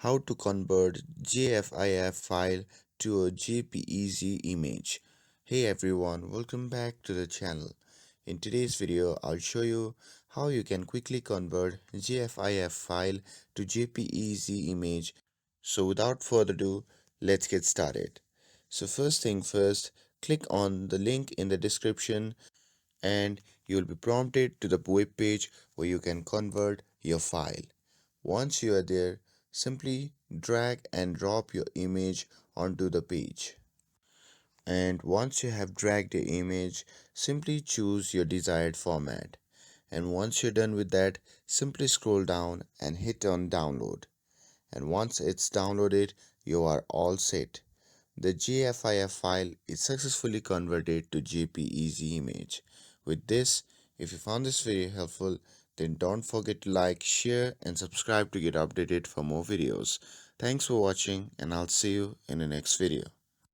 How to convert JFIF file to a JPEG image. Hey everyone, welcome back to the channel. In today's video, I'll show you how you can quickly convert JFIF file to JPEG image. So without further ado, let's get started. So first thing first, click on the link in the description and you'll be prompted to the web page where you can convert your file. Once you are there, simply drag and drop your image onto the page. And once you have dragged your image, simply choose your desired format. And once you're done with that, simply scroll down and hit on download. And once it's downloaded, you are all set. The JFIF file is successfully converted to JPEG image. With this, if you found this video helpful, then don't forget to like, share and subscribe to get updated for more videos. Thanks for watching and I'll see you in the next video.